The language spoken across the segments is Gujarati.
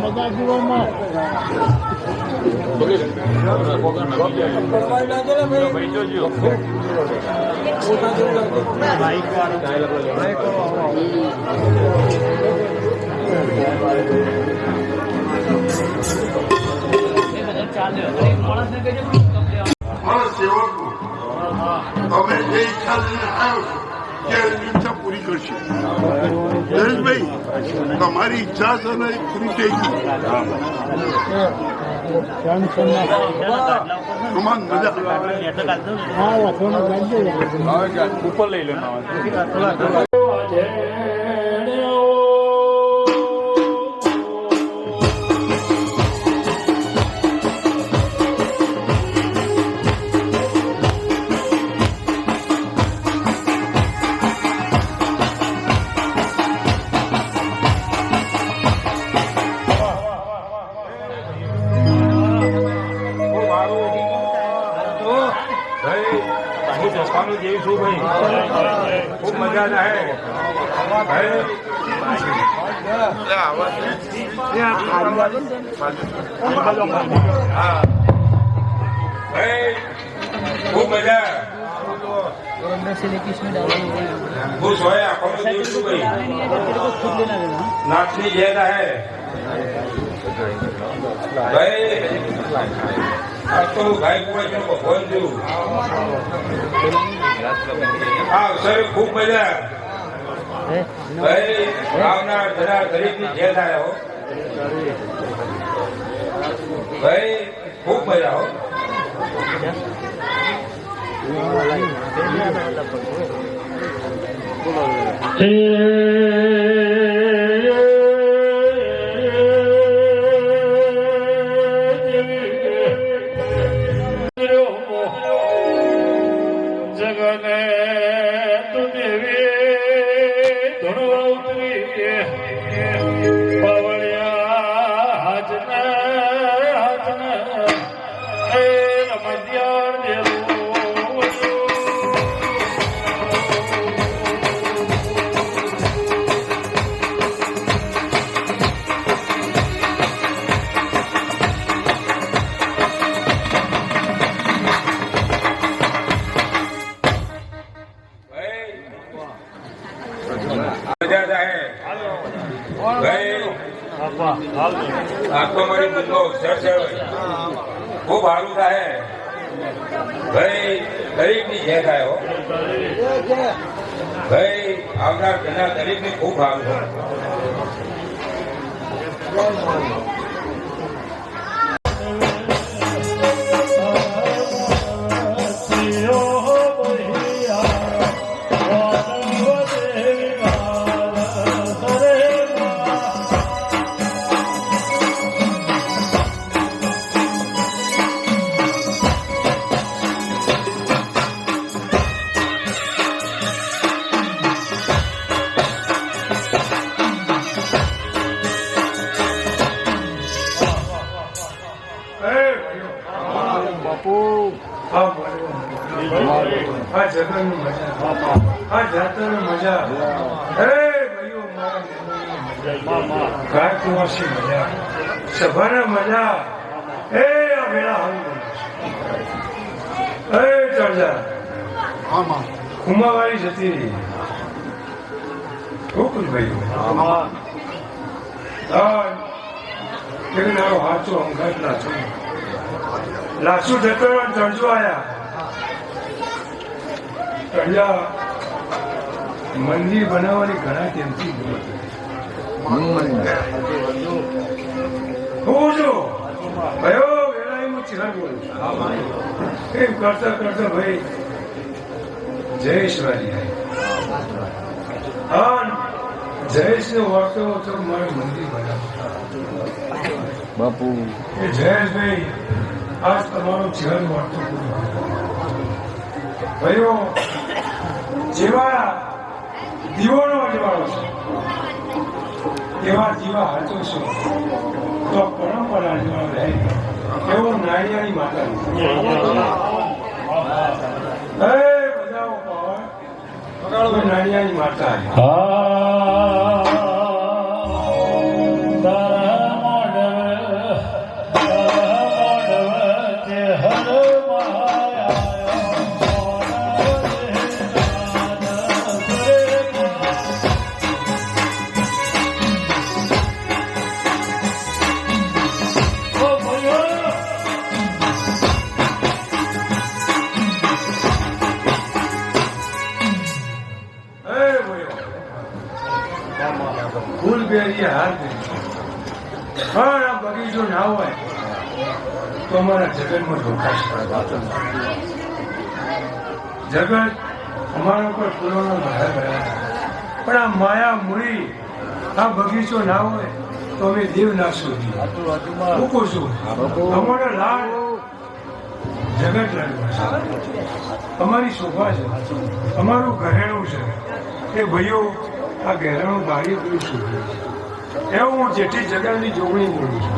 મજા જીવનમાં તમે જે ઈચ્છા લઈને આવ્યો છો તે ઈચ્છા પૂરી કરશે નરેશભાઈ. તમારી ઈચ્છા છે ને પૂરી થઈ ગઈ. ઉપર લઈ લો. ખૂબ મજા આવે. ખૂબ મજા ખુશ હોય આખો દિવસ નાચની જેદ હે ભાઈ. આ તો ભાઈ કોઈ ભગવાન જેવું હા સર ખૂબ મજા ભાઈ. આવનાર જનાર દરેકની જેદ આવ્યો ભાઈ. ખૂબ મજા હો. જગને તું દેવી ધણવતરી પવળિયા હાજને હે રમતિયાર દેવું. ખૂબ સારું થાય ભાઈ. દરેકની જે થાય હો ભાઈ. આવનાર જનાર દરેકની ખૂબ સારું હોય. આ જગતની મજા, આ જાતરની મજા, હે ભાઈઓ મારા ગાયકવાસી મજા, સભાના મજા, હે આ વેળા આવી હે ચર્ચા ખુમાવાળી જતી રહી. ખૂબ ભાઈઓ મારો હાચો અંગાત લાચો લાસુ જતો ચર્ચો આયા. અહીંયા મંદિર બનાવવાની ઘણા ટેમથી ભયો વેળામાં ચિરાગ બોલું એમ કરતા કરતા ભાઈ જયેશવારી જયેશ ને ઓળખતો તો મારે મંદિર બનાવ બાપુ એ જયેશભાઈ આજ તમારો ચિરાગ વાળતો ભાઈઓ જેવા દીવાનો અજવાળો છે એવા જીવા હાચો છો તો પરંપરા અજવાળો રહે એવો નાળિયાની માતા બજાવો પાવર નાળિયાની માતા તારા ફૂલ પહેરીએ હાથ પહેરીએ પણ આ બગીચો ના હોય તો અમારા જગતમાં ધોખાશ પડે. જગત અમારા ઉપર ફૂલોનો બહાર ભરાય પણ આ માયા મૂડી આ બગીચો ના હોય તો અમે દેવ ના શોધીએ. મૂકું છું અમારો લાડ જગત લાડવા છે, અમારી શોભા છે, અમારું ઘરેણું છે. એ ભાઈઓ આ ઘરેણું બારી બધું શોધ્યું છે એવું હું જેટલી જગાની જોગણી બોલું છું.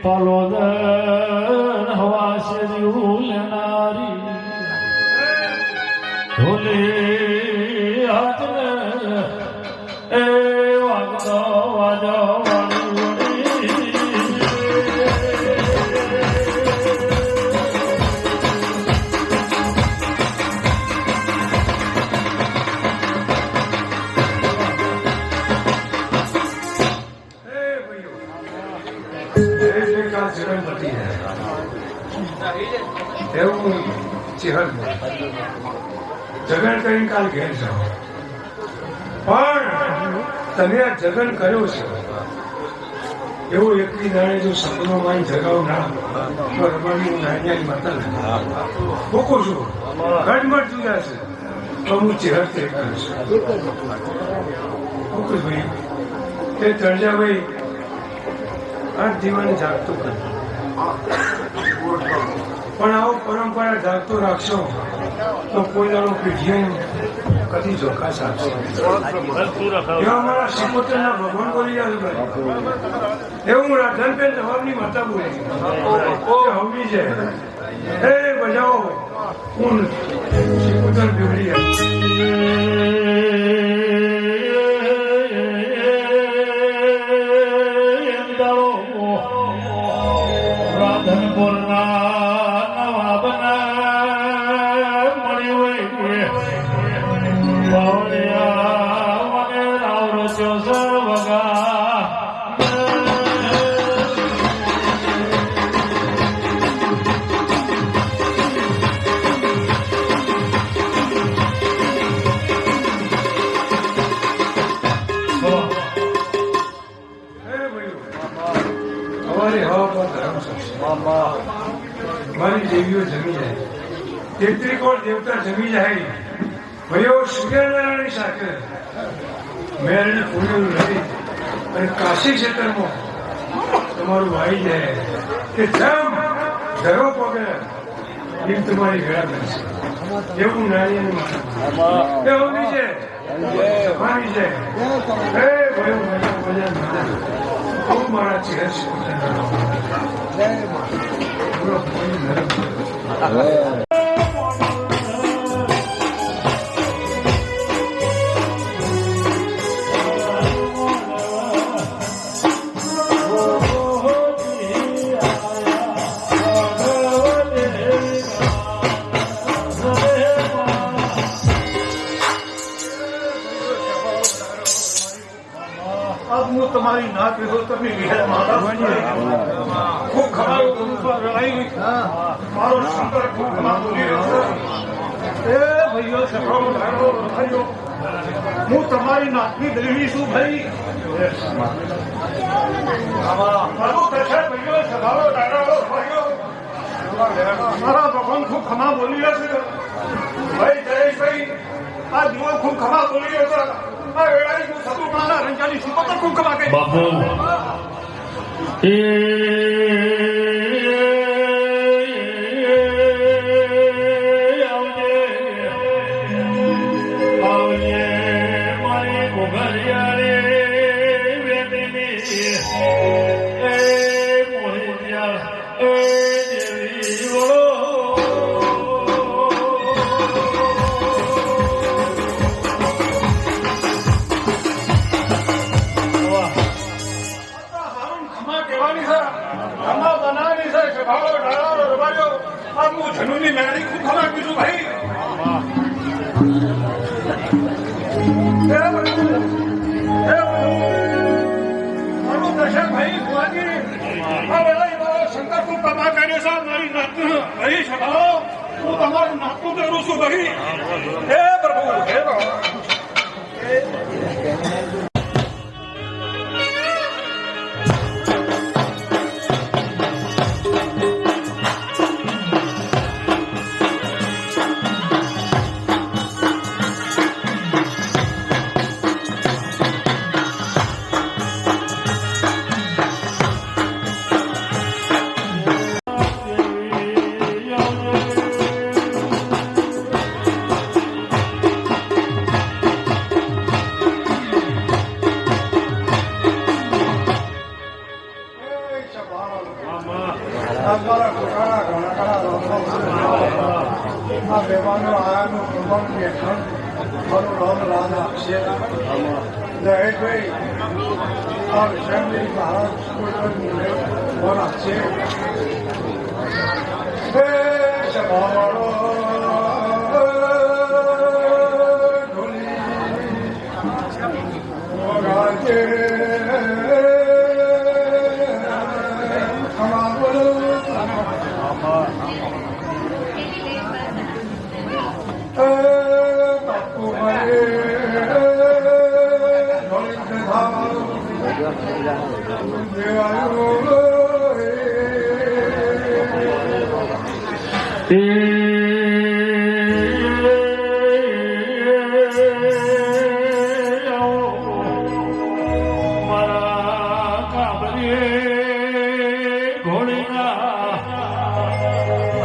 પાલોદર હવાશે લેનારી ઢોલે હાથને એ વાગતો વાજો એવું ચહેર જગન કરીને કાલ ઘેર જાઓ પણ તમે આ જગન કર્યો છે એવું એકલી દાડે જો સપનો માં જગાવ ના તો રમણની નાની માતા મૂકું છું ઘટમટ જુદા છે તો હું ચહેર તે કરીશ. મૂકું ભાઈ તે તરજાભાઈ આ જીવન જાગતું કર્યું પણ આવો પરંપરા જાગતો રાખશો તો કોઈ દાડો પીઢીએ કદી જોખાશ આપશે. એવા મારા સિકોતરના ભગવાન બોલી જાય એવું રાધનબેન જવાબની માતા બોલે હવની છે એ બજાવો હું સિકોતર બીવડી મારી દેવીઓ જમી જાય, 33 કોણ દેવતા જમી જાય. ભાઈઓ સૂર્યનારાયણની સાથે મેળની ફૂલેલું રહી અને કાશી ક્ષેત્રમાં તમારું વાઈ જાય કે જેમ ધરો પગે એમ તમારી વેળા બનશે. એવું નાની અને માતા એવું છે સભાની છે. હે ભાઈઓ મજા મજા મજા બહુ મારા ચહેર તમારી નાત વિધો તમે ખૂબ ખરાબ મારો શંકર ખૂબ ખરાબ બોલી રહ્યો એ ભાઈઓ સભાઓ ભાઈઓ હું તમારી નાતની દેવી છું ભાઈ. ભાઈઓ સભાઓ દાદાઓ ભાઈઓ મારા ભગવાન ખૂબ ખમા બોલી રહ્યા છે ભાઈ જયેશભાઈ આ દીવો ખૂબ ખમા બોલી રહ્યો છે. બાપુ આવજે મારી ઘોઘરિયાળી બેટીની મોહિયા દેવી વળો જનુની મેળી ખૂબ ખરાબ કીધું ભાઈ. કમા કર્યો છે મારી નાતનું ભાઈ સભાઓ હું તમારું નાતનું કરું છું ભાઈ હે પ્રભુ હે ભગવાન મહેમાનો આયાનું પ્રમાણ બેઠણ મારું નામ રાધા છે જયેશભાઈ આ વિષયની મહારાજ સ્કૂલ છે હે સભાવાળો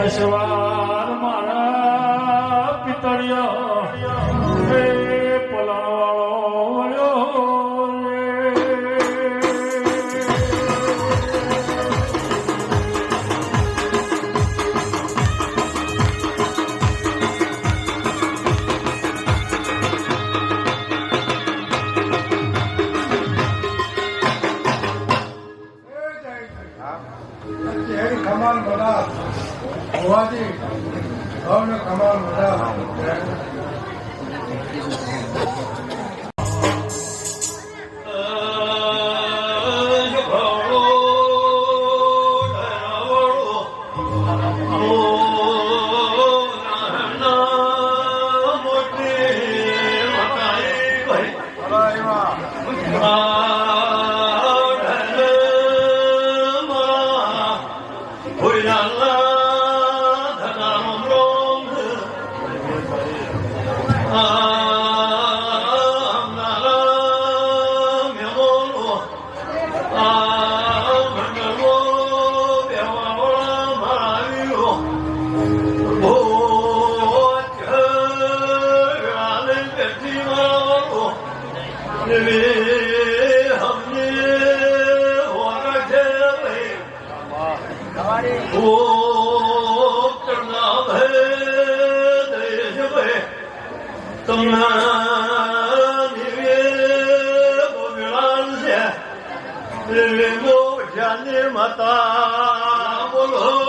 અસવાર મારા પિતળિયા હે પલાળો કમાલ બધા હોવાથી ભાવને કમાલ બધા માતા બોલો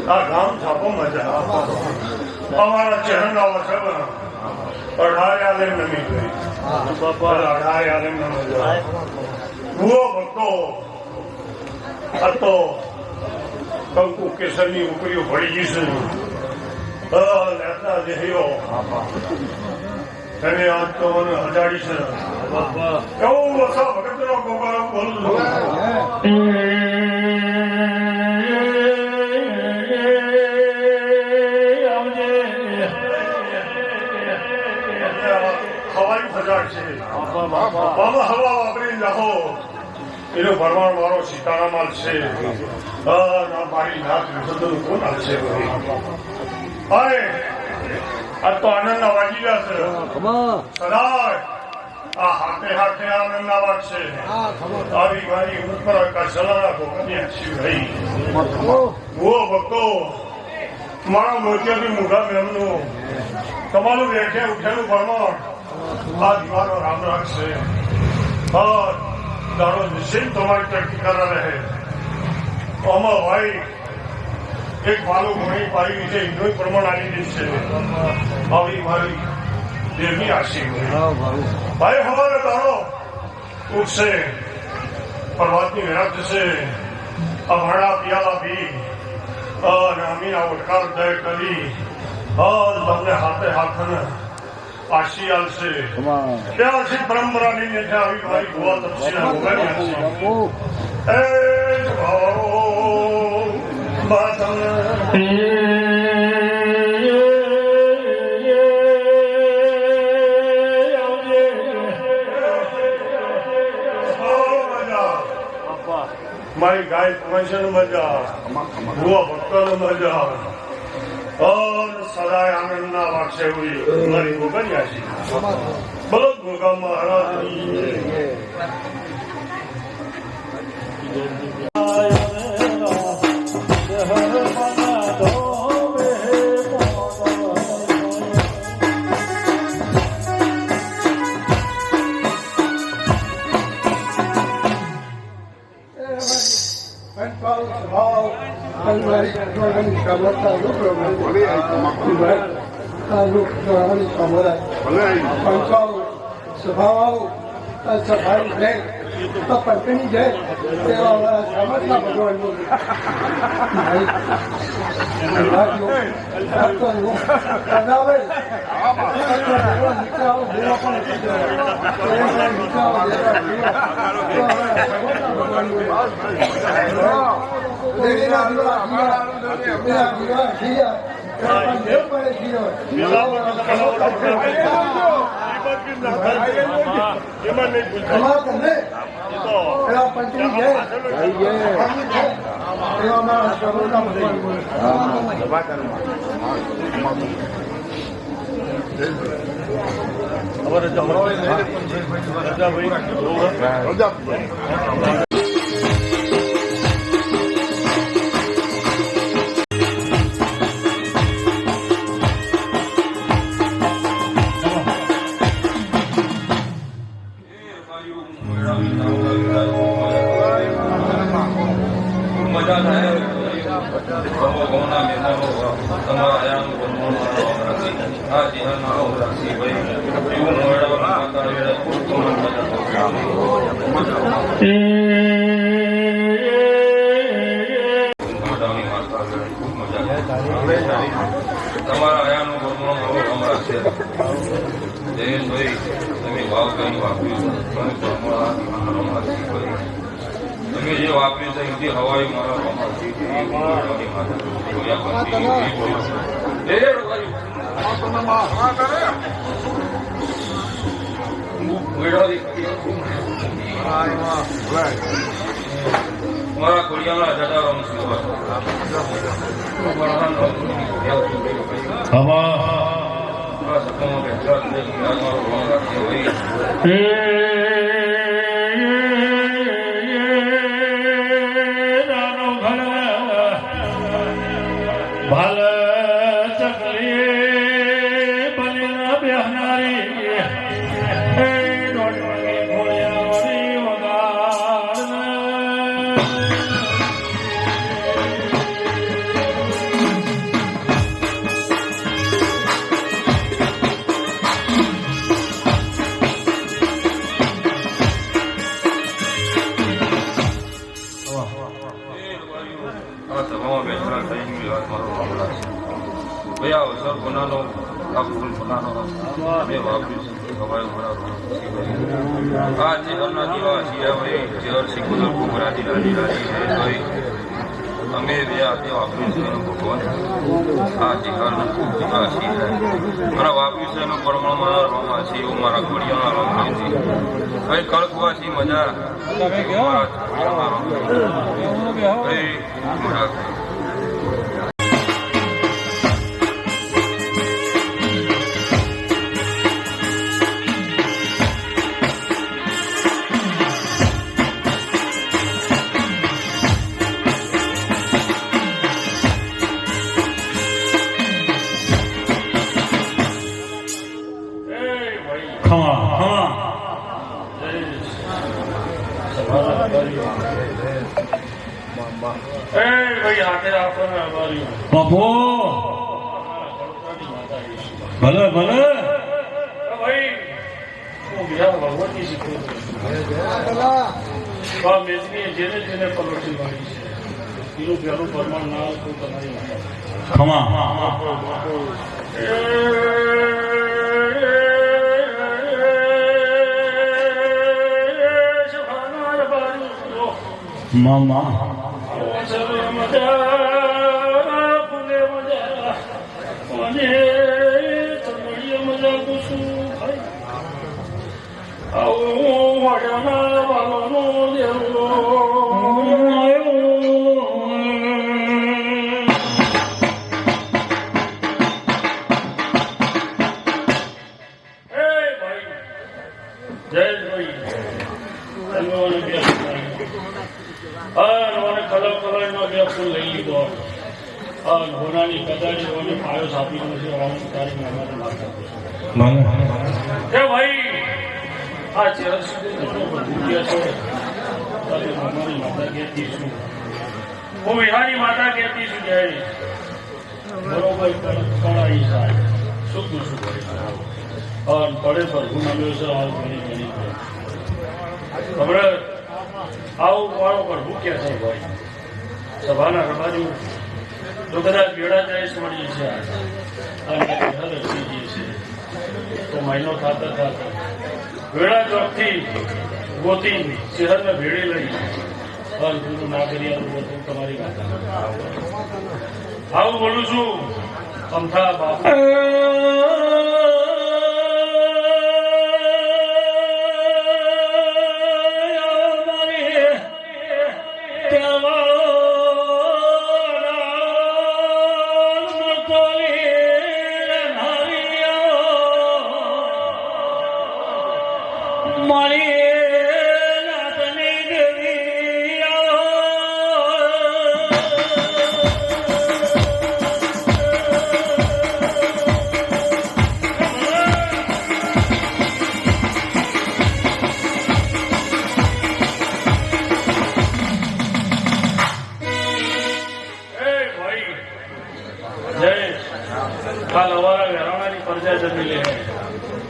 આ ગામ છાપો મજા અમારા ચહેરા વસબ અઢારે આલેમ નમી ગઈ અઢારે આલેમ મજા ભૂવો ભક્તો હતો કંકુ કેસરની ઉકળીઓ ભળી ગઈ છે લેતા દેહ્યો એને આજ તો મને હજાડી છે એવું વસા ભગત નો ગોપાલ બોલું હવા વાપરી નાખો એનો ભરવાડ મારો સીતારામ છે મારી નાથ કોણ આવશે આ તો આનંદ ના વાગી ગયા છે સદાય આ હાથે હાથે આનંદ ના વાગશે આવી મારી ઉપર સલાહ કન્યા શિવ રહી ભક્તો મારા મોતિયાથી મુઢા મેમનું તમારું વેઠે ઉઠેલું ભરવાડ આ દીવાનો રામ રાખશે और दारो निश्चित तुम्हारी तरक्की करा रहे आमा भाई एक बालो घणी पाई विषय इंद्र प्रमाण आनी दिशे अभी मारी देवी आशी भाई हमारे दारो उठसे पर्वतनी विराट से अभड़ा पियाला भी और अमीना उठकार दय करी और तुमने हाथे हाथन आशियाल से क्या ऐसी परंपरा नहीं है क्या अभी भाई हुआ तपसीना होगा नहीं मारी गाय कुमार मजा हुआ भक्तों मजा और सदाय आनंद वाक्षे हुई हमारी गोगरिया जी बोलो गोगा महाराज स्वभाव सफाई है तो पत्नी है समझना भगवान હાથે રાખો ને અમારી બાપુ ભલે ભલે ભાઈ હું બિહાર ભગવતી શીખ્યો આ મેદની જેને જેને પલોટી વાળી છે એનું પહેલું પ્રમાણ ના હતું તમારી ખમા મામા મજા પૂછું આવું વાડાના વાળાનો દેવો લઈ લીધો ઘોડાની કદાડી પાયો છાપી તારી ભાઈ આ ચેર સુધી મારી માતા કહેતી છું હું વિહારી માતા કહેતી છું જય બરોબર કડાઈ જાય શું પૂછું પડે પર હું નમ્યો છે આવું ઘણી ઘણી હમણાં આવું મારો પર ભૂક્યા છે ભાઈ સભાના રબાજુ જો કદાચ બેડા જઈશ મળી છે અને હરજી છે તો મહિનો થતા થતા વેળા ચોકથી ગોતી શહેરને ભેળી લઈ અને પૂરું ના કરી આવું તમારી વાત આવું બોલું છું અમથા બાપુ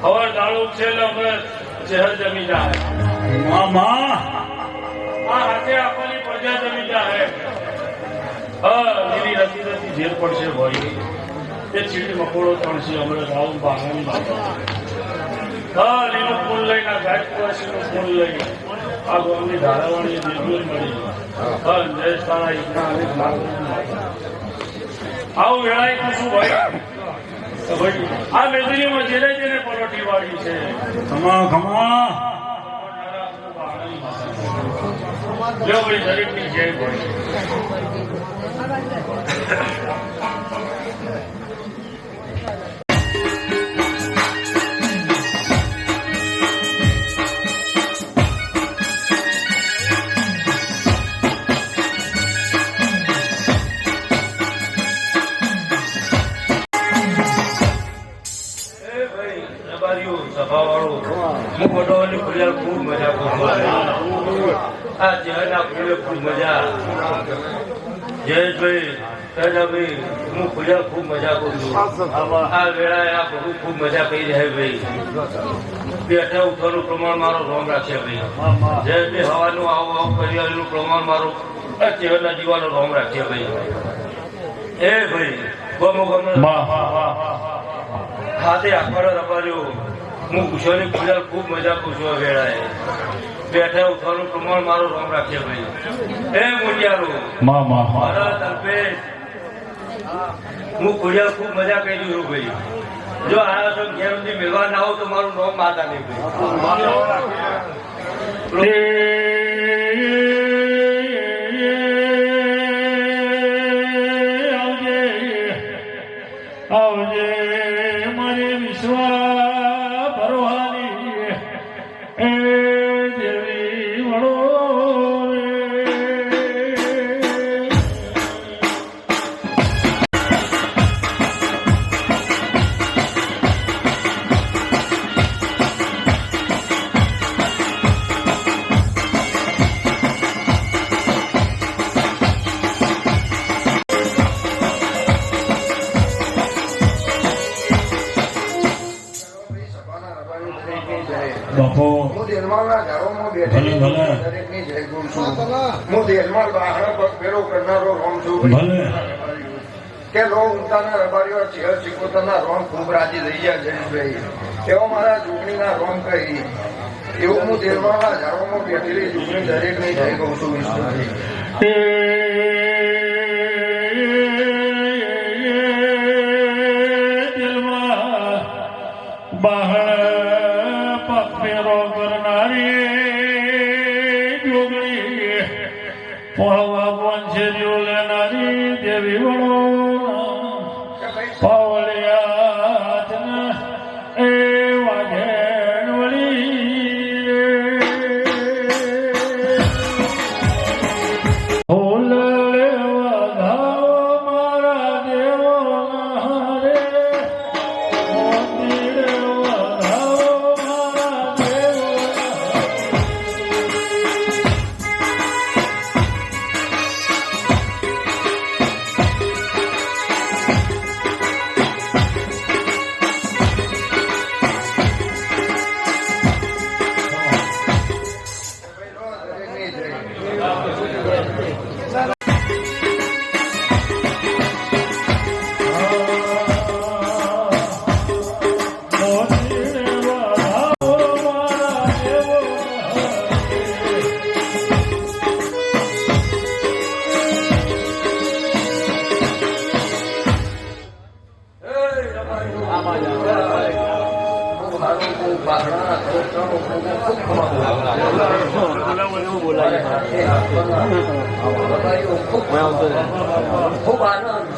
હવાર દાળો છે શહેર જમી જાય મામા આ હાથે આપવાની પ્રજા જમી જાય એની રતી રતી ઝેર પડશે ભાઈ એ ચીડી મકોડો ત્રણસી હમણાં રાઉન્ડ બાંગણી લીલું ફૂલ લઈને ગાય કુવાસીનું ફૂલ લઈને આ ગોમની ધારાવાળી નિર્મલ મળી જયેશ તારા ઈકના અને આવું વેળાઈ પૂછું ભાઈ આ મેદનીમાં જેને જેને પલોટી વાળી છે ખમા ખમા જો ભાઈ દરેકની જય ભાઈ ખૂબ મજા આ ચહેરા ફૂલે ખૂબ મજા જયેશભાઈ સહેજાભાઈ હું પૂજા ખૂબ મજા કરું છું આ વેળાએ આ બધું ખૂબ મજા કરી રહ્યા ભાઈ બેઠા ઉઠવાનું પ્રમાણ મારો રોમ રાખશે ભાઈ જયેશભાઈ હવાનું આવું આવું પરિવારનું પ્રમાણ મારો આ ચહેરના જીવાનો રોમ રાખશે ભાઈ એ ભાઈ ગમો ગમે હાથે આખરો રપાર્યો હું કુશળની પૂજા ખૂબ મજા કરું છું વેળાએ બેઠા ઉઠવાનું પ્રમાણ મારો રોમ રાખે ભાઈ એ મોટિયારો મારા તરફે હું પૂજા ખૂબ મજા કરી છું ભાઈ જો આયા છો ઘેર સુધી મેળવા ના આવો તો મારું નામ માતા નહીં ભાઈ આવજે મારે વિશ્વા ભરવાની દેવી મળો બાપો હું દેલમાલના ઘરોમાં ભલે બેઠેલી ભલે દરેકની જય ગુરુ છું. હું દેલમાલ બહાર પગ ફેરો કરનારો રોમ છું. ભલે કે લો ઉતાના રબારીઓ ચેહર ચિકોતરના રોમ ખૂબ રાજી થઈ ગયા જયેશભાઈ. એવો મારા ચૂંટણીના રોમ કહી એવું હું દેલમાલના ઘરોમાં બેઠેલી ચૂંટણી દરેકની જય કહું છું વિષ્ણુભાઈ. બહાર પગફેરો કરનારી જોગણી પાવા પંચેરીઓ લેનારી દેવી વણો પાવળિયા એ વાઘેણ વળી હોલ લેવા ધાવો મારા દેવો હારે ખૂબ આનંદ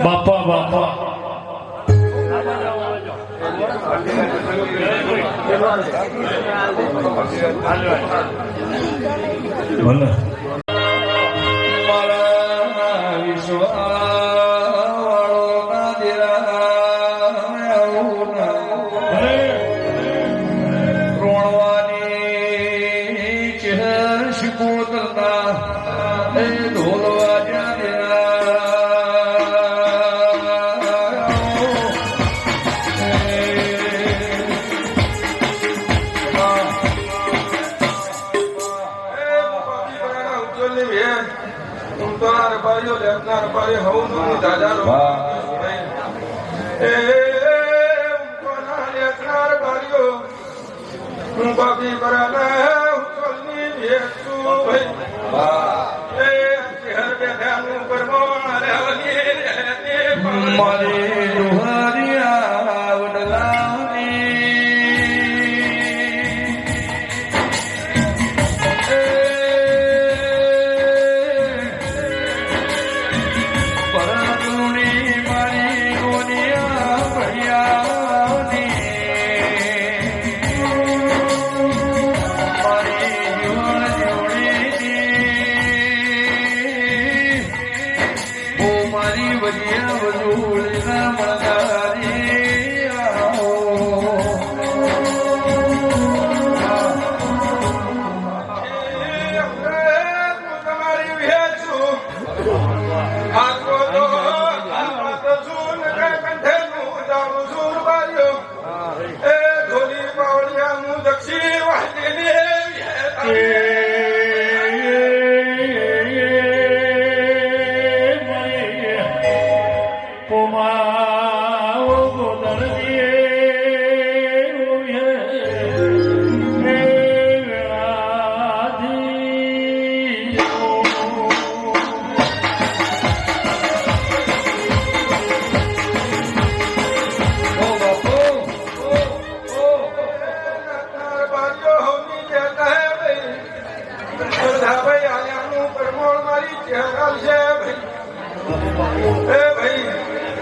બાપા બાપા ભલે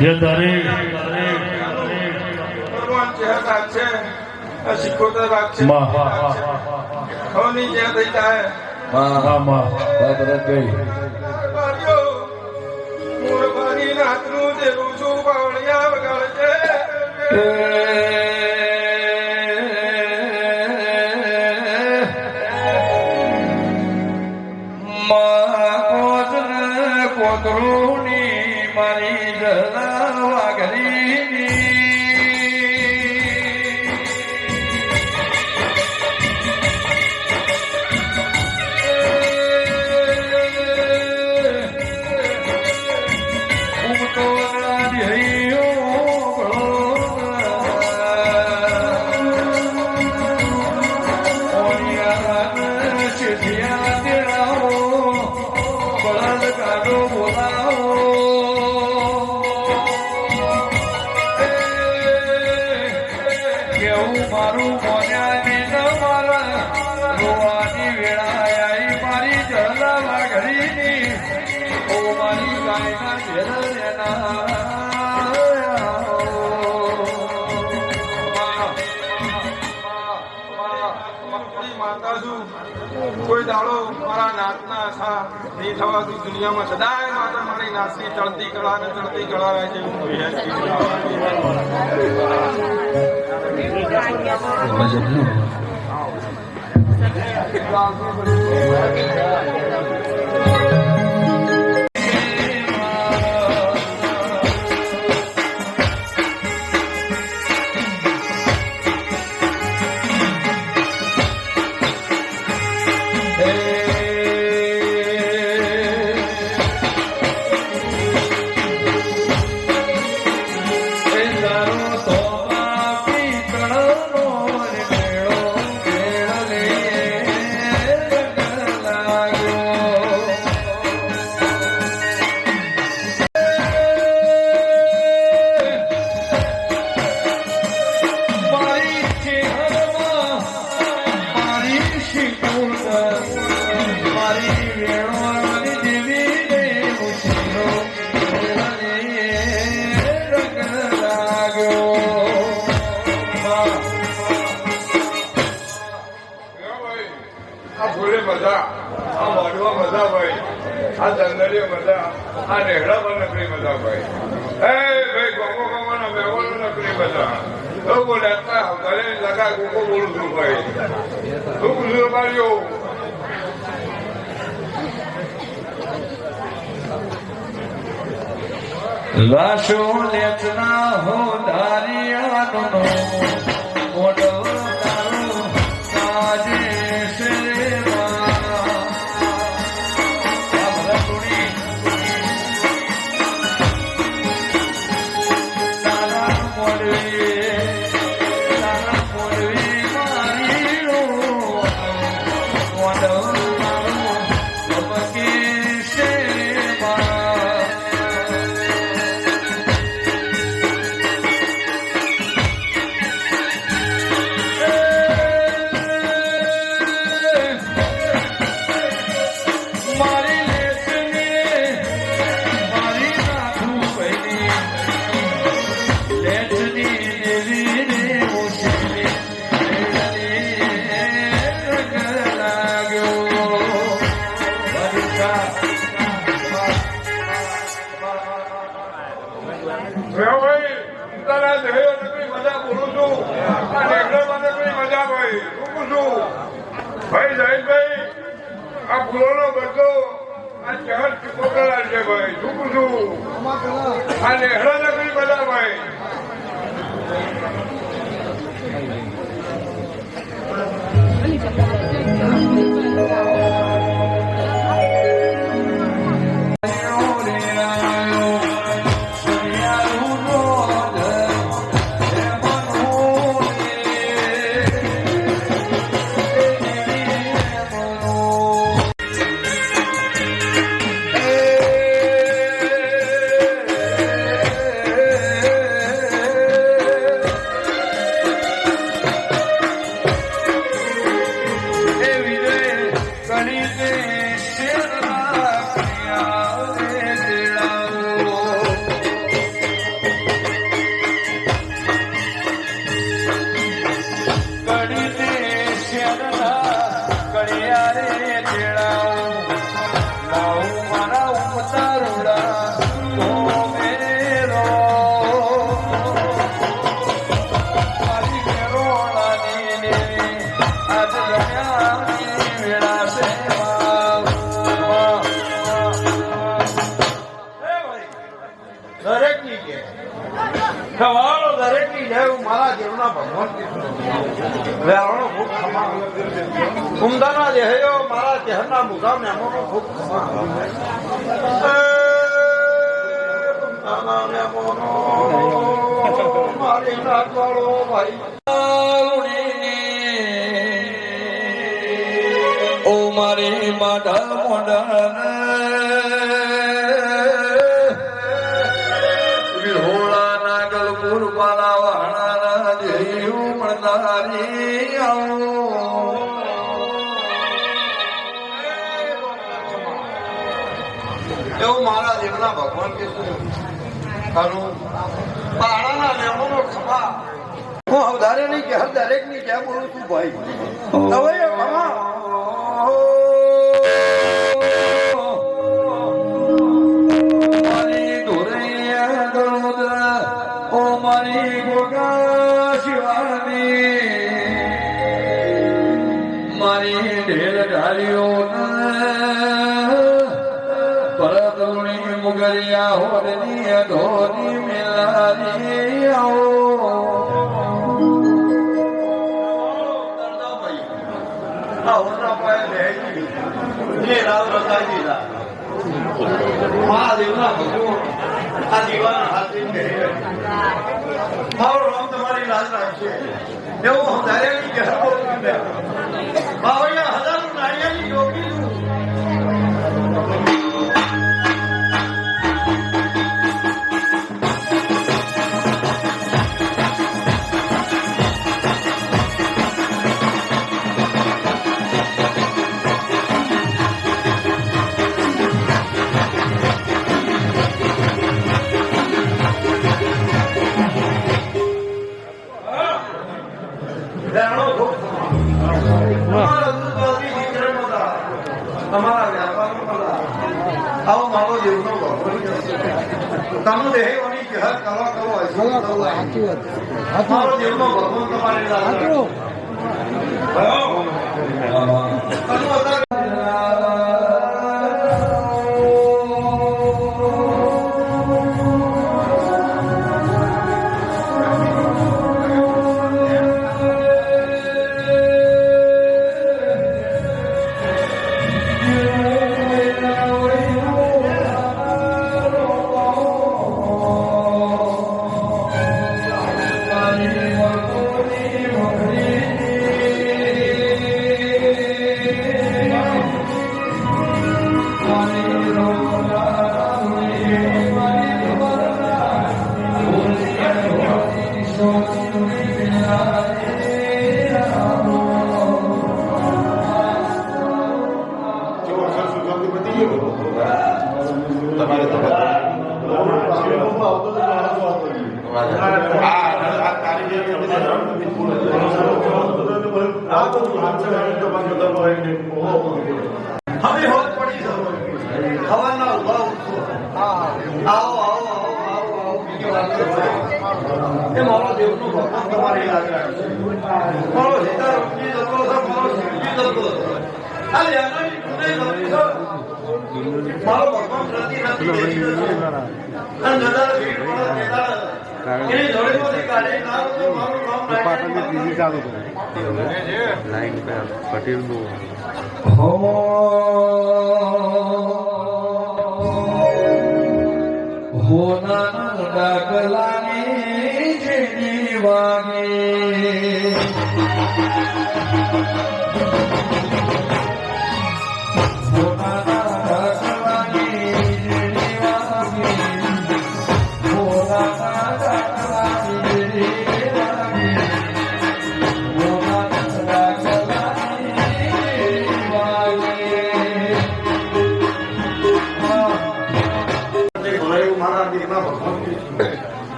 ये तारीख મારા નાતનું દેવું છું પાવળિયા વગાડજે કોતરુની મારી જલા વાઘરીની મારું મોન્યાની ન મારા રોવાની વેળા આવી મારી જલા વાઘરીની ઓ મારી ગાયના માતા છું કોઈ દાડો મારા નાતના આશા નહીં થવાથી દુનિયામાં સદાય માતા મારી નાતની ચડતી કળા ને ચડતી કળા રહે છે હું મજા આ વાડવા મજા ભાઈ આ જંગલીઓ મજા આ નેહડા પર નકરી મજા ભાઈ ભાઈ ગોમો ગોમાના મેવાનો નકરી મજા લોકો લેતા ઘરે લગા ગોકો બોલું છું ભાઈ તું ગુજર માર્યો લાશો લેચના હો ધારિયાનો મોટો તારો સાજે ભાઈ જયેશભાઈ આ ફૂલોનો બધો આ ચહર ચૂકોતરા છે ભાઈ ચૂકું છું આ નેહડા નગરી બધા ભાઈ કે સવાળો દરેકની જય હું મારા દેવના ભગવાન વેરણો ખૂબ ખમા ઉમદાના દેહયો મારા ચહેરના મુકામને અમોનો ખૂબ ખમા ઉમદાના મોનો મારી નાગવાળો ભાઈ ઓ મારી માધા મોઢાને વિહોળા નાગલ પુરપાલા વાહણા દેયું મળનારી એવું મારા દેવના ભગવાન કે ખરું પાણાના લેવાનો ખમા હું અવધારે નહીં કે હર દરેક ની ક્યાં બોલું છું ભાઈ હવે ખમા મારી ધોરૈયા ગણોદરા ઓ મારી ગોગા શિવાની મારી ઢેલ ઢારીઓ પરતરુણી મુગરિયા હોરની ધોની મેલારી મહાદેવના ભગવાન આ દીવાના હાથે મારો રામ તમારી લાજ રાખશે એવું હું ધારેલી કે બાવળિયા હજારો નાળિયાની ટોપી તમારા વ્યાપારમાં આવો મારો દેવનો તમે દેહવાની જહર કરવા કરો મારો દેવનો ભગવાન તમારી હવે હોત પડી હવાના ઉભા આવો આવો આવો આવો બીજી વાત એ મારો દેવનો ભગવાન તમારી લાજ રાખશે મારો સીતારામજી જતો હતો મારો શિવજી જતો હતો આ યાનાની ગુને જતો મારો ભગવાન પ્રતિ નથી દેખી રહ્યો અને નદર ભીડ વાળા કેદાર એની જોડેમાંથી કાઢી ના તો મારું નામ પાટણની ત્રીજી ચાલુ કરે લાઈન પર પટેલનું હોના ડાકલાની જેની વાગે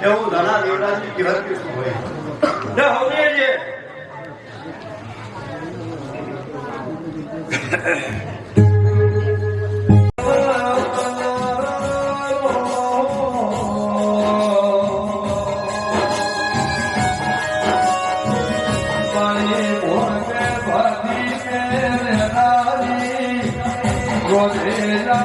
એવું ઘણા દેવડાની કિરત શું હોય Rodela,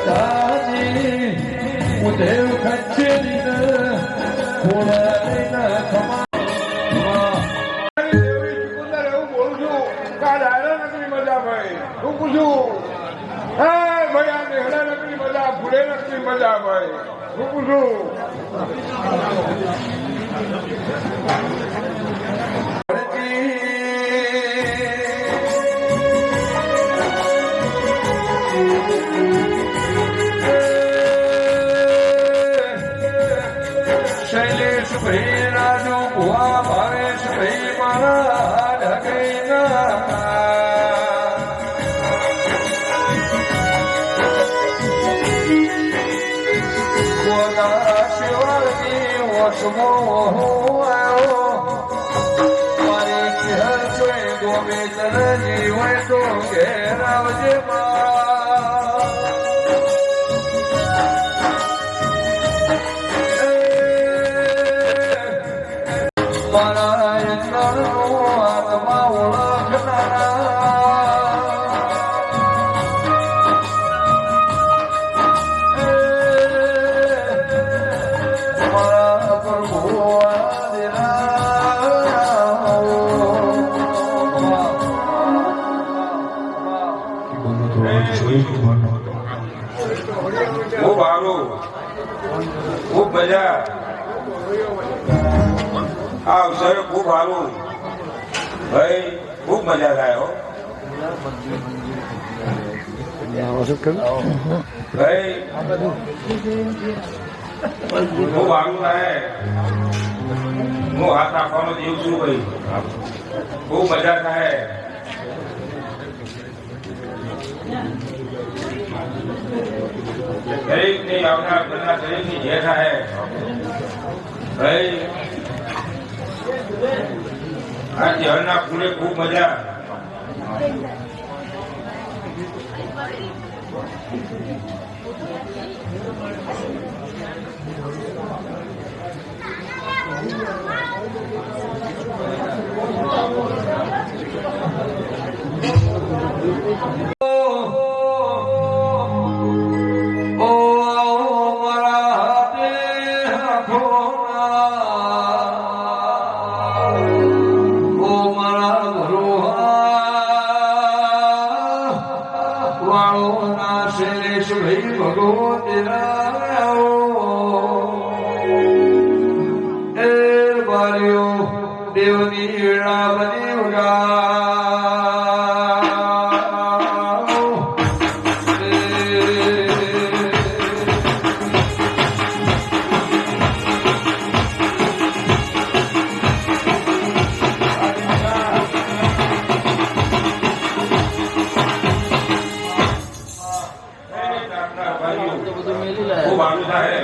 Bye. દેવ ખચેરીને કોળાઈના ખમા એવું બોલું છું કે આ ડાયરા નકરી મજા ભાઈ હું પૂછું હે ભાઈ આ નેહડા નકરી મજા ફૂલે નકરી મજા ભાઈ હું પૂછું શૈલેષ ભાઈ રાજુ ભુવા ભાવેશ ભાઈ મારા ઢગઈના શિવાજી વસમો આવ્યો મારી ચહેર છે ગોવિંદ જીવય તો ઘેરાવજે મારા આત્મા ઓળખનારા ખૂબ સારું ખૂબ મજા આ અવસર ખૂબ સારું ભાઈ ખૂબ મજા થાય હો ભાઈ ખૂબ સારું થાય હું હાથ રાખવાનો જીવ છું ભાઈ ખૂબ મજા થાય દરેકની આવનાર ઘરના દરેકની જે થાય ભાઈ આ જળના ફૂલે ખૂબ મજા શૈલેષ ભાઈ ભગવતેરા એ બારીઓ દેવની વીણા બની ખૂબ આનંદ થાય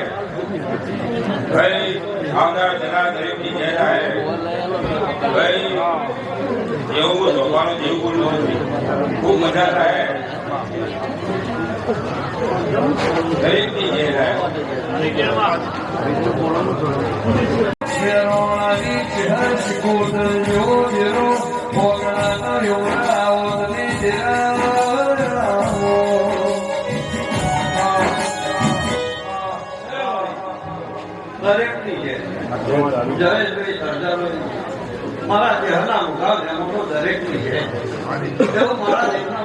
ભાઈ આવનાર જનાર દરેકની જય થાય ભાઈ જેવું ભગવાનો જેવું બોલવું ખૂબ મજા થાય દરેકની જય થાય દરેકની છે જયેશભાઈ સરદારભાઈ મારા દેહના મુખાવ દરેકની છે એવું મારા દેહના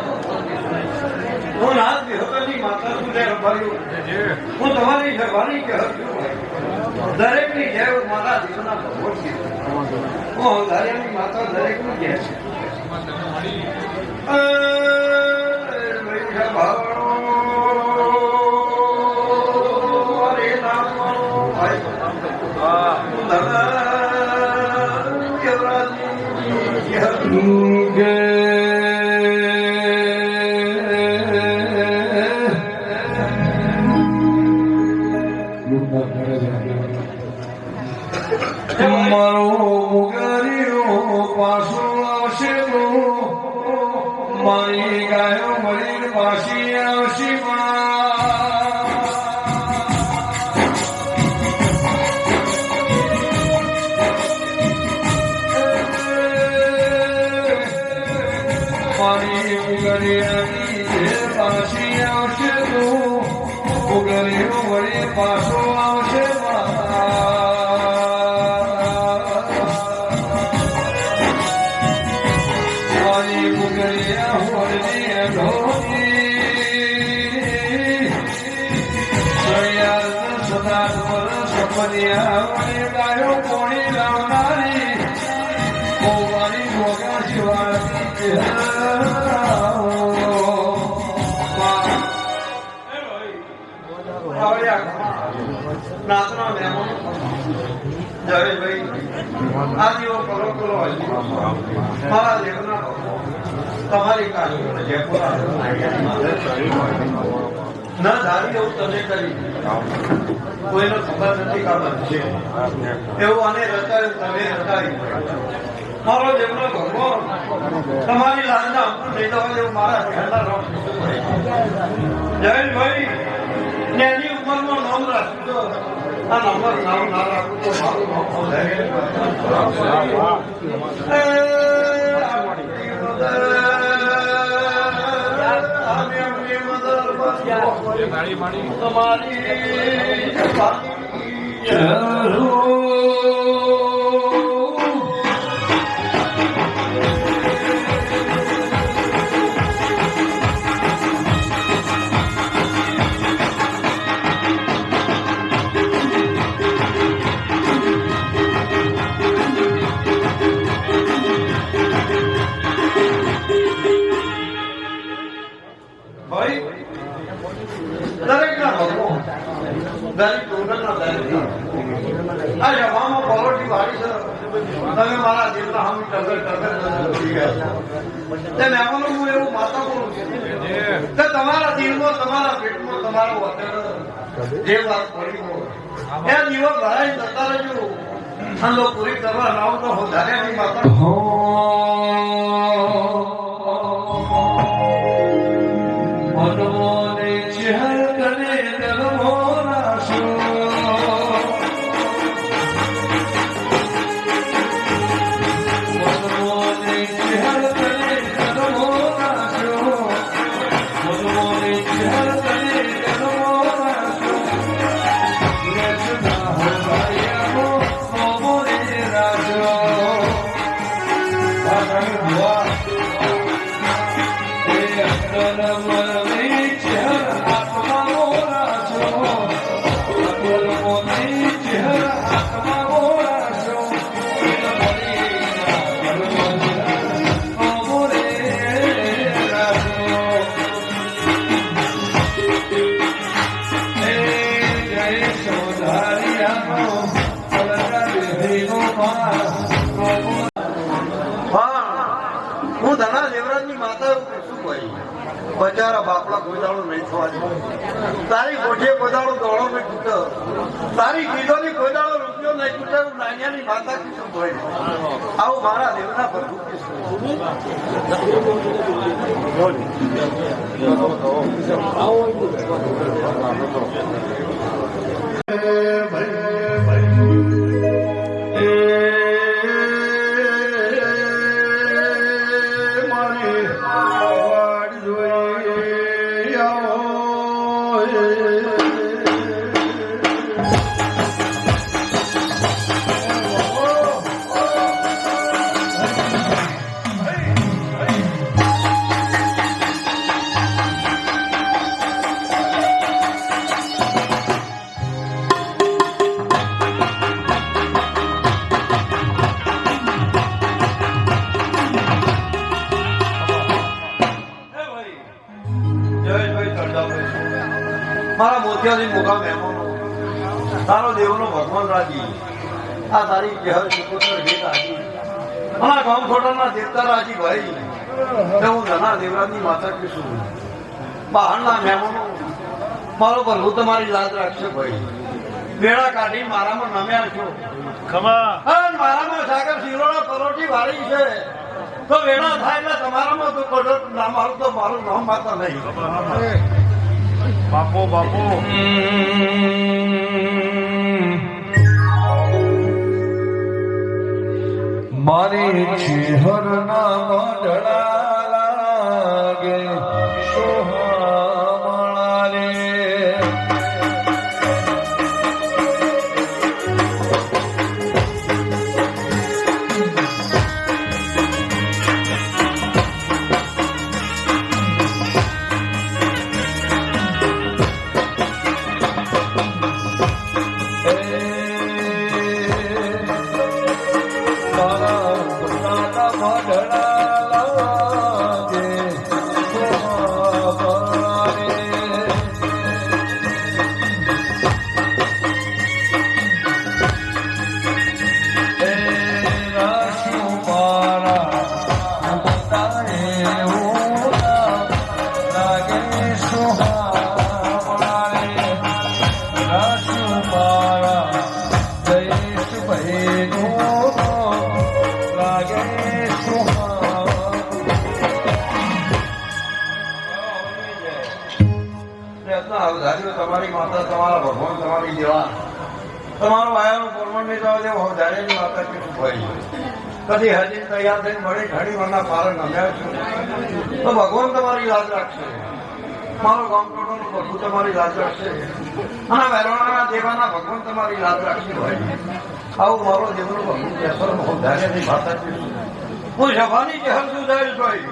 હું નાથ વિહોરની માતા છું હું તમારી સભાની કહેત છું દરેકની છે મારા દેહના ભગવત છે હું દરેકની માતા દરેકની છે મારો મુગરીઓ પાછો આવશે મારી ગાયો મળીને પાછી આવશે મારી મુગરિયાની પાછી આવશે તું મુગરીઓ મળી પાછો આવશે મારી મુગલિયા હોળની ઢોલી સદા સપનિયા ગાયો કોણી લાવનારી ભોવાની ભોગા શિવાજી નાતના મહેમાનો જયેશભાઈ આ જેવો પરોપરો મારા દેવના તમારી કાજુ જયપુરા ન ધારી એવું તમે કરી કોઈને ખબર નથી કાબર છે એવું આને રચાયું તમે રચાયું મારો દેવનો ભગવાન તમારી લાજના અંકુર લઈ જવા જેવું મારા પહેલા નામ જયેશભાઈ એની ઉંમરમાં નામ રાખજો આ નંબર નામ ના રાખું તો મારું તમારા દિલમાં તમારા પેટમાં તમારો જે વાત પડી હોય એ દિવસ ભરાઈ જતા રહેજો ઠંડો પૂરી કરવા લાવ તો વધારે નહીં માતા મનોને ચહેર કને દલમો રાશો મનોને ચહેર કને દલમો રાશો મનોને ચહેર કને દલમો રાશો રચના હવાયાનો મોરે રાજો ભાગણ ભવા એ અંતરમની ચહેર આત્મા મોરાશો અંતરમની ચહેર આત્મા મોરાશો હું ધના દેવરાજની માતા એવું શું ભાઈ બચારા બાપડા ગોદાળો નહીં થવા દે તારી ગોઠે ગોદાળો દોડો નહીં તૂટે તારી કીધોની ગોદાળો રૂપિયો નહીં તૂટે નાનિયાની માતા કીધું ભાઈ આવું મારા દેવના પર મારા મોતિયાની મોગા મહેમાનો તારો દેવનો ભગવાન રાજી આ તારી જહર શિકોતર ભેટ આજી મારા ગામ ખોટાના દેવતા રાજી ભાઈ હું ધના દેવરાજની માતા કહીશું બહારના મહેમાનો મારો પર હું તમારી લાજ રાખશે ભાઈ વેળા કાઢી મારામાં નમ્યા છો મારામાં સાગર શિરોડા પરોઠી વાળી છે તો વેળા થાય એટલે તમારામાં તો કડક ના મારું તો મારું નામ માતા નહીં બાપો બાપો મારી ચેહરના મંડળા લાગે સોહામણા રે આપી દેવા. તમારો આયાનો પરમણ નહીં જવા દેવો ધારેની વાત કેટલું ભાઈ કદી હજી તૈયાર થઈને મળી ઘણી વારના પારણ નમ્યા છું તો ભગવાન તમારી યાદ રાખશે. મારો ગામ ટોટોનું બધું તમારી યાદ રાખશે અને વેરોણાના દેવાના ભગવાન તમારી યાદ રાખશે ભાઈ. આવું મારો દેવનો ભગવાન કેસર હું ધારેની વાત આપી હું સભાની જહર છું જયેશભાઈ.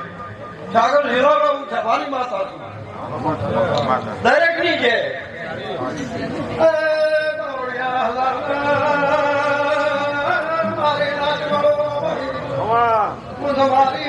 સાગર હીરો હું સભાની માતા છું દરેકની છે. તમારી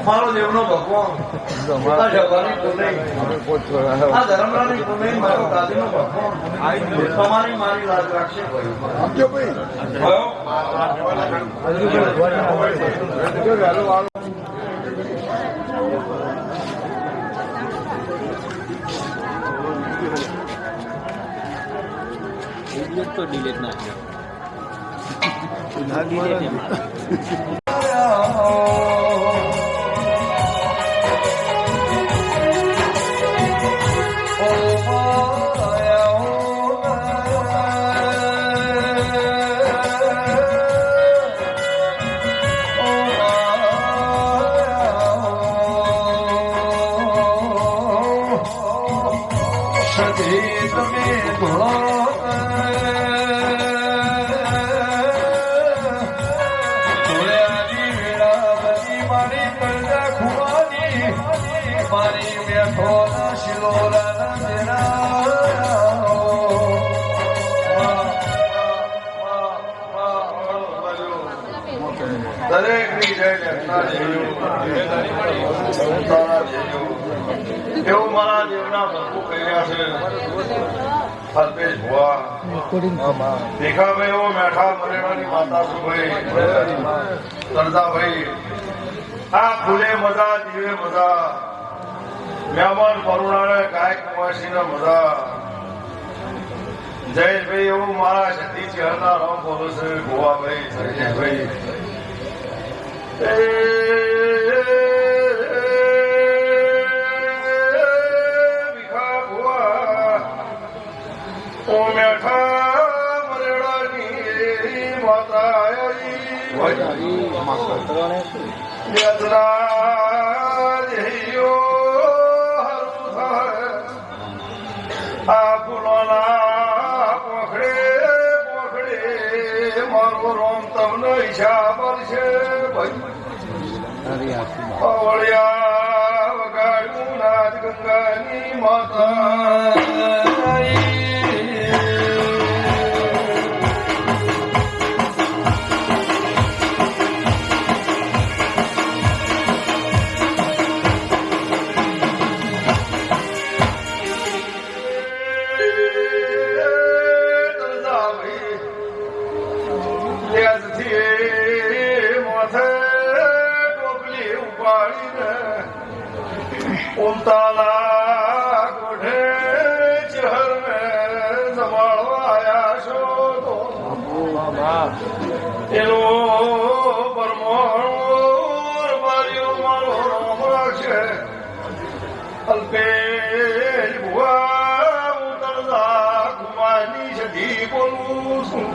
મારો દેવનો ભગવાન આ સભાની પુનઈ આ ધર્મરાની પુનઈ મારો દાદીનો ભગવાન તમારી મારી લાજ રાખશે તો ડિલીટ ના એવું મારા દેવના ભક્તો કર્યા છે. અલ્પેશ ભુવા ભીખાભાઈ એવો મેઠા મરેણાની માતા સુભાઈ સરદાભાઈ આ ફૂલે મજા દીવે મજા મહેમાન પરુણાને ગાયક કુંવાસીને મજા જયેશભાઈ એવું મારા સતી ચહેરના રામ બોલો છે ભુવાભાઈ જયેશભાઈ આ ફૂલોના પોખડે પોખડે મારો રોમ તમને ઈચ્છા મળશે અવળિયા વગાડ્યું નાદ ગંગાની માતા ઉમતાલા કોઠે ચહર મેં સંભાળવાયા છો તો એનો પરમોણ માર્યો મારો રામ રાખશે. અલ્પેશ ભુવા ઉતરતા કુમારની સધી બોલું છું.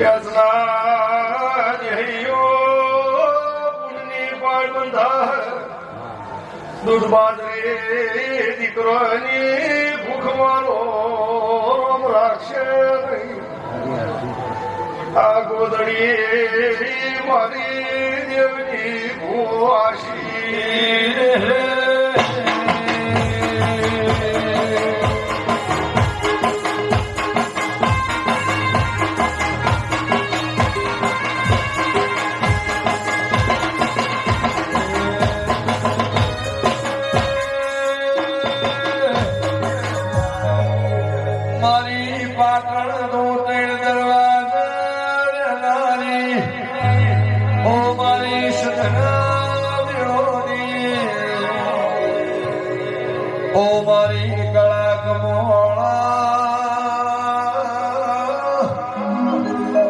યાચના જઈયો દૂધ બાજરે દીકરોની ભૂખ મારો રામ રાખશે નહીં. આ ગોદડી મારી દેવની ભૂવાશી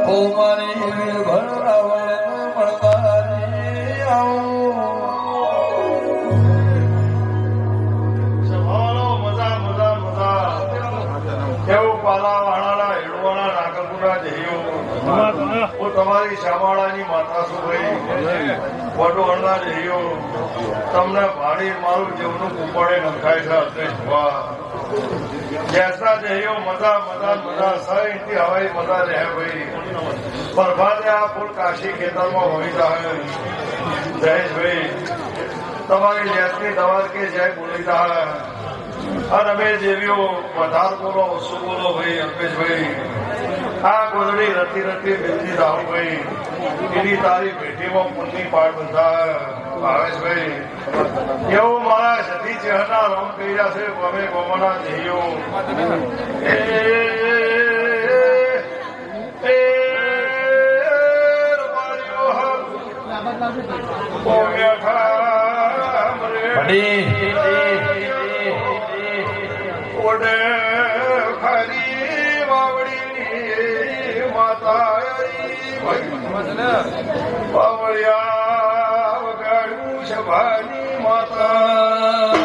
ઓ મારી ભણરાવણ મળવાની સભાળો મજા મજા મજા કેવું પાલા વાળાના હેડવાના નાગરપુરા જઈયો હું તમારી શામાળાની માતા છું ભાઈ વડોળના જઈયો તમને ભાડી મારું જેવનું કુંપળે નંખાય છે અલ્પેશ ભુવા જૈસા જઈયો મજા મજા મજા સહીથી હવાઈ મજા રહે ભાઈ પ્રભાતે આ ફૂલ કાશી ખેતરમાં હોઈ જાય જયેશભાઈ તમારી લેસની દવા કે જય બોલી જાય અને અમે જેવીઓ વધાર બોલો ઓછું બોલો ભાઈ અલ્પેશભાઈ આ ગોદડી રતી રતી બિલતી રાહુ ભાઈ એની તારી ભેટીમાં પુણ્યની પાડ બંધાય ભાવેશભાઈ એવું મારા સતી ચહેરા રમ કર્યા છે ગમે ગમના જઈઓ ઓડે ખરી વાવડી માતા બાવળિયા વગાડું સભાની માતા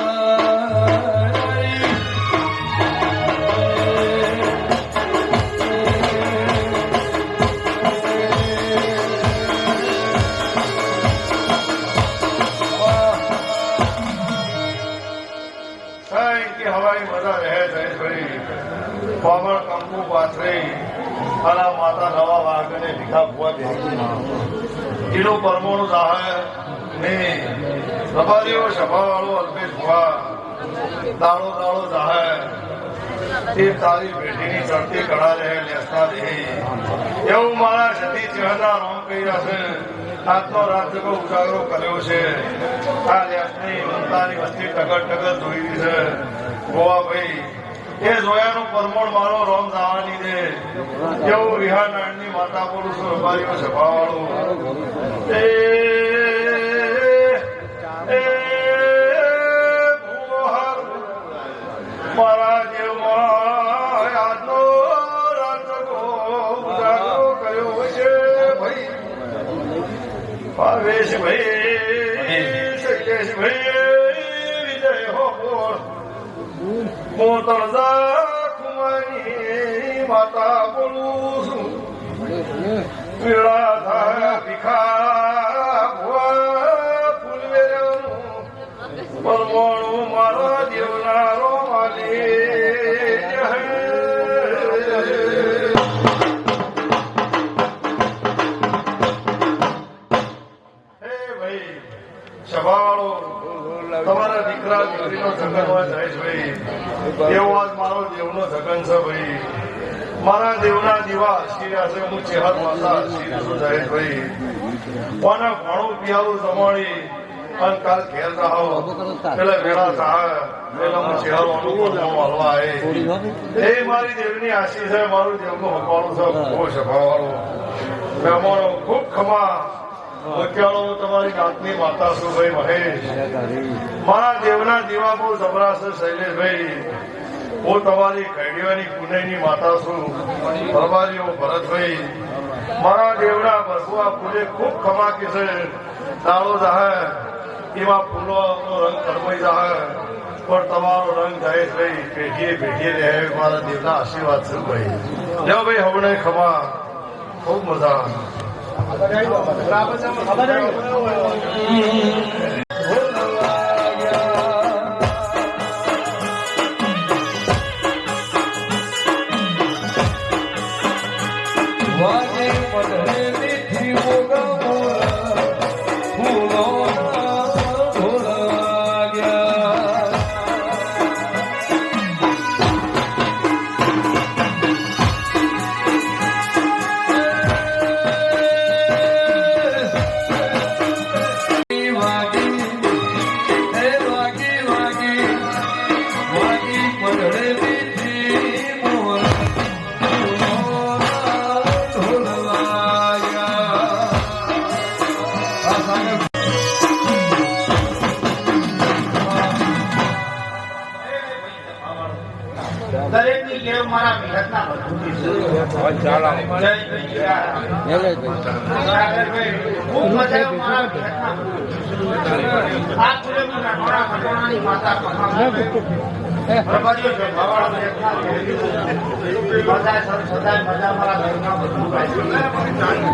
હવાઈ મજા રહે જયેશભાઈ પાવળ કંકુ પાથરી અને માતા નવા વાઘને ભીખા ભુવા દે એનું પરમોણું જાહે ને રબારીઓ સભાવાળો અલ્પેશ ભુવા દાડો દાડો જાહે તે તારી બેટીની ચડતી કળા રહે લેસના દે એવું મારા સતી ચહેરા રામ કર્યા છે આજનો રાજ્ય ઉજાગરો કર્યો છે આ લેસની મમતાની વસ્તી ટગર ટગર જોઈ છે ગોવાભાઈ એ જોયાનું પરમોણ મારો રોમ દાવાની દે કેવું વિહાનાળની માતા બોલું છું રબારીઓ સભાવાળો મારા જેવમાં આજનો રાજગો ઉજાગરો કર્યો છે ભાઈ ભાવેશભાઈ શૈલેષભાઈ વિજય હો બોલ હું તળજા કુમારી માતા બોલું છું પીળા થાય ભીખા ભુવા ફૂલવેરાનું પરમોણું મારા દેવનારો માલી સભાવાળો તમારા દીકરા દીકરીનો જગન હોય જયેશભાઈ એવો આજ મારો દેવનો જગન છે ભાઈ મારા દેવના દીવા હસી છે હું ચેહર માતા હસી છું જયેશભાઈ કોના ઘણું પિયારું જમાડી અને કાલ ઘેર જાઓ પેલા વેળા થાય પેલા હું ચેહર હલવા એ મારી દેવની આશી છે મારું દેવનું હકવાનું છે બહુ સભાવાળો મહેમાનો ખૂબ ખમા વક્યાળો તમારી નાતની માતા છું ભાઈ મહેશ મારા દેવના દીવા બહુ જબરા છે શૈલેષભાઈ હું તમારી ખૈડીવાની પુણ્યની માતા છું પરવારીઓ ભરતભાઈ મારા દેવના ભરપુઆ ફૂલે ખૂબ ખમાકી છે દાળો જાહે એમાં ફૂલોનો રંગ કરમાઈ જાહે પણ તમારો રંગ જયેશભાઈ પેઢીએ પેઢીએ રહે મારા દેવના આશીર્વાદ છે ભાઈ લ્યો ભાઈ હવણે ખમા ખૂબ મજા ચાલો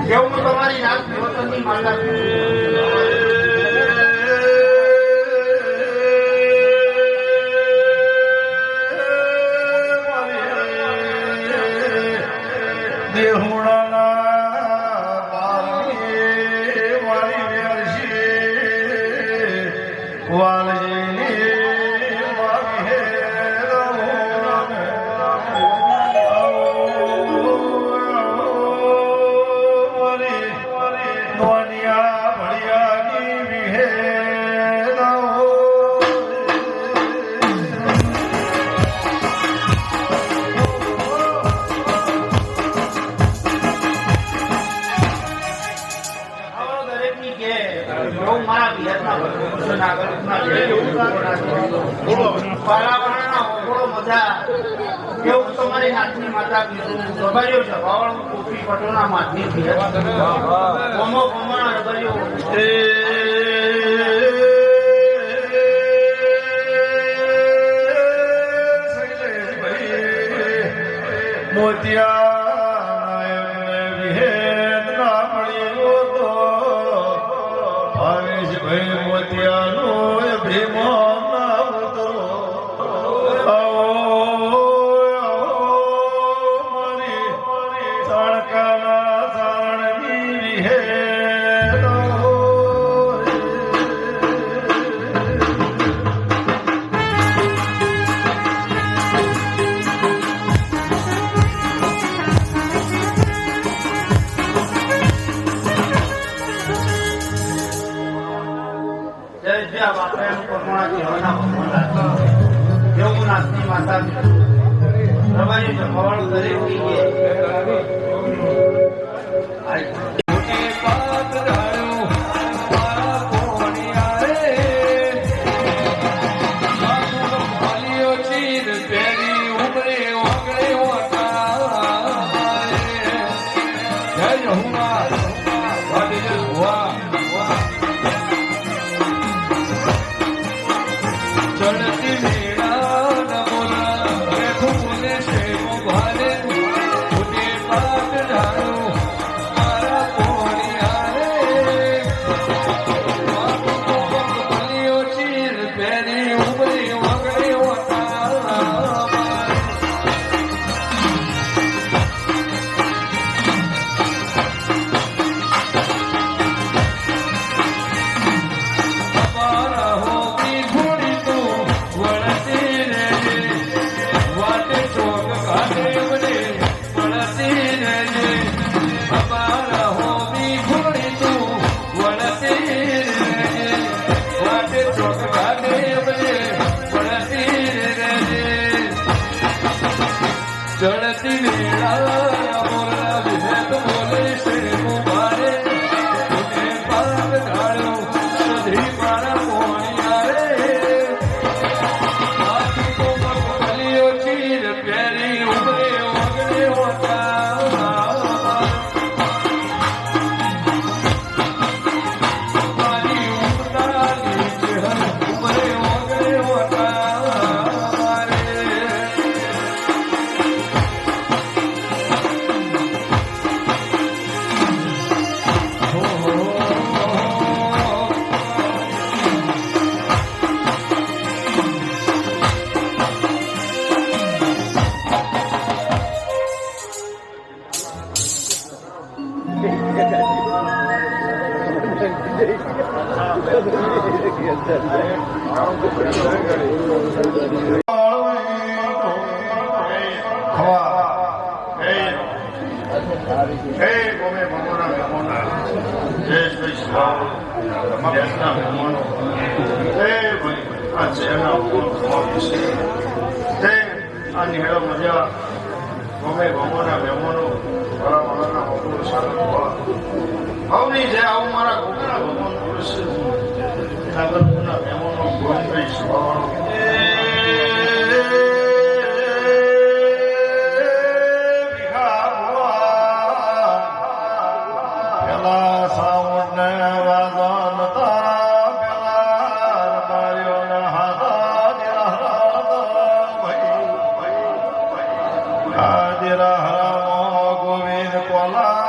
કેવું તમારી નામ વતનની માતા કેવું તમારી નાતની માતા રબારીઓ છે ભાવણ કોફી પટોળના માતની કોમો કોમણા રબારીઓ પેલા સાવણ ને વાદન તા પેલા રબારીઓ ને હાદા ગોવિંદ કોલા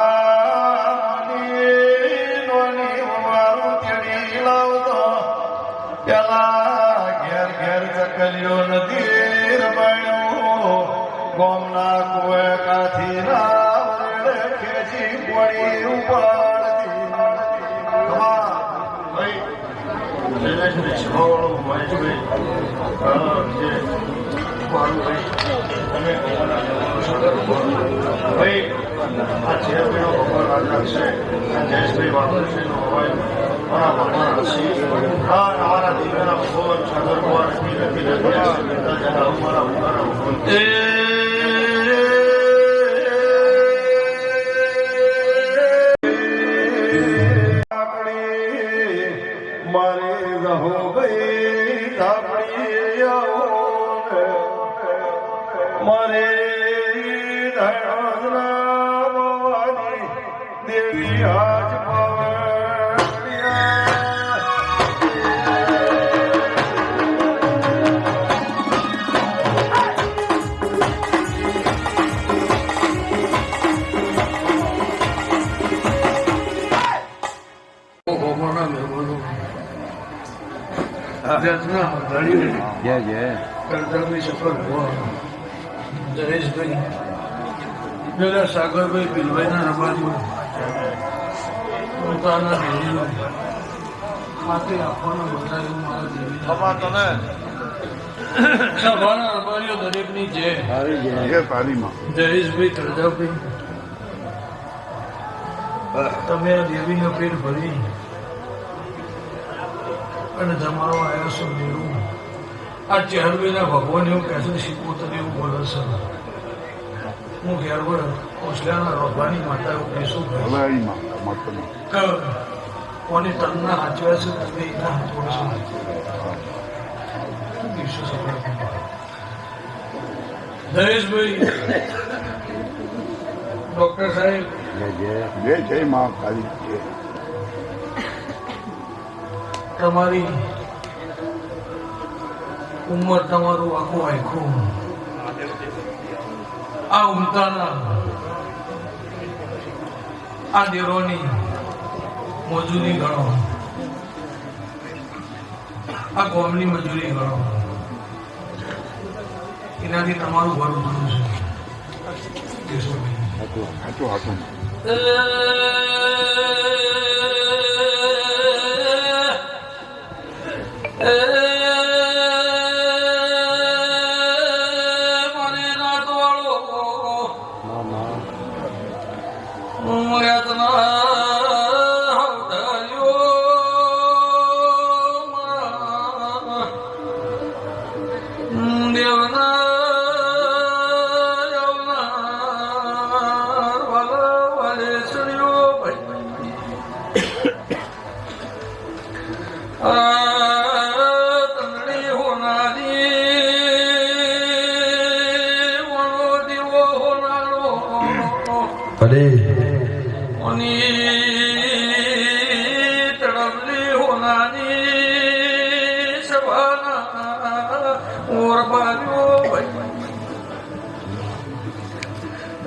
મારું તેડી લાવતો પેલા ઘેર ઘેર ચકલ્યો નથી રબાયો ગોમના કુએ કાથી ના ખેંચી પડી ઉપાડતી જયેશભાઈ વાપરશે અમારા દીકરા ભગવાન સાગર કુમાર મારે રહો ગઈ ધાપડી મારે દેવી આજ જયેશભાઈ પેલા સાગરભાઈ પીલભાઈના રબારીઓ પોતાના દેવીઓ માટે આપવાનો બતાવ્યું મારા દેવીના સભાના રબારીઓ દરેકની જય જયેશભાઈ તળજાભાઈ તમે આ દેવીનો પેટ ભરી અને જમાડવા આવ્યા છો મેળવું આ ચહેરભાઈના ભગવાન એવું કહે છે શીખવું એવું બોલે છે હું ઘેર વળ ઓસલાના રોભાની માતા એવું કહેશું કોની તનના હાચવ્યા છે તમે એના હાચવો છો જયેશભાઈ ડોક્ટર સાહેબ જય મા કાળી તમારી ઉંમર તમારું આખું આખું આ ઉમતાના આ દેરોની મજૂરી ગણો આ ગોમની મજૂરી ગણો એનાથી તમારું ઘર ઉભરું છે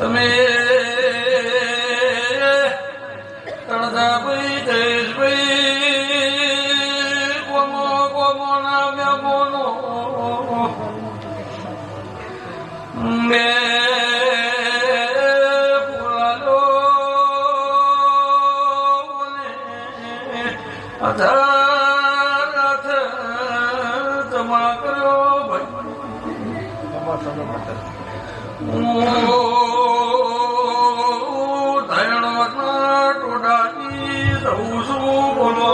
તમે તળજાભાઈ જયેશભાઈ કોમો નામ્યા બોનો મે પુરાલો અધાર જમા કર્યો ધયણવતના ટોડાની રહું છું બોલો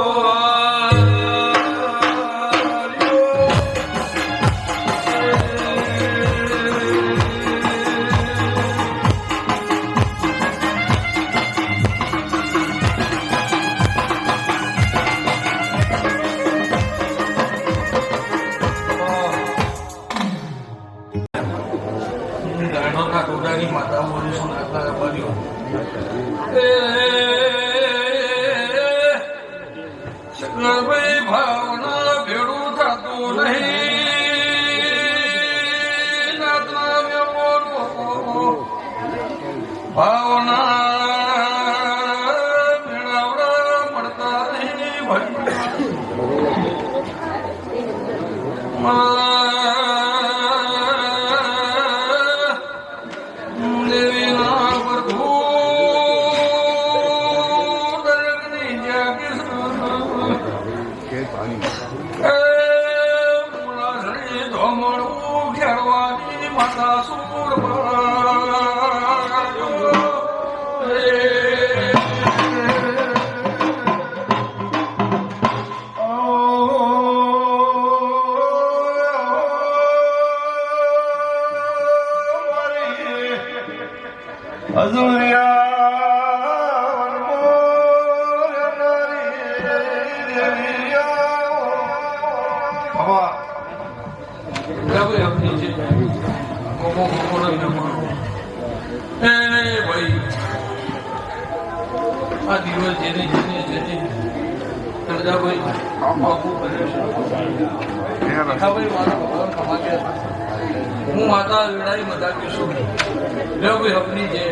માતા બોલીશું નાતા રબારીઓ ભાઈ આ દિવસ જેને ભાઈ બાપુ હું માતા લડાઈ મદા કીશું લો ભાઈ આપની જે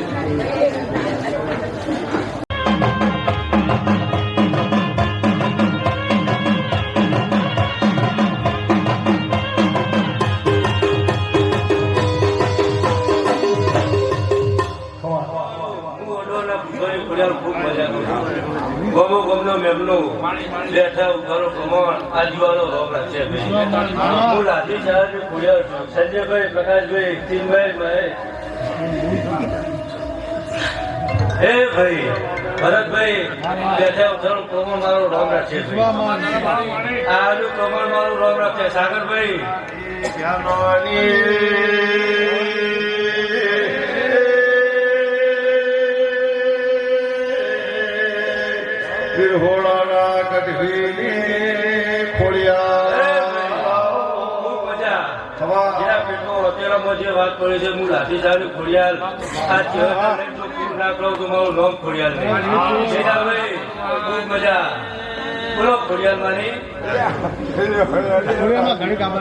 ખૂબ મજા ગમો ગમનો મેમનો બેઠા ઉભારો કમણ આજુવાળો રોગડા છે હું લાઠી સાહેબ ખોડિયાર છું સંજયભાઈ પ્રકાશભાઈ ચીનભાઈ હે ભાઈ ભરતભાઈ બેઠા ઉભારો કમણ મારો રોગડા છે આજુ કમણ મારું રોગડા છે સાગરભાઈ વિરહોળાના ગઢવીની ખોડિયા જે વાત કરી છે હું લાઠી સાહેબ ખોડિયાલ આ ચહેરા ના કરો તો મારું નામ ખોડિયાલ નહીં ખૂબ મજા બોલો ખોડિયાલ માની ઘણી કામ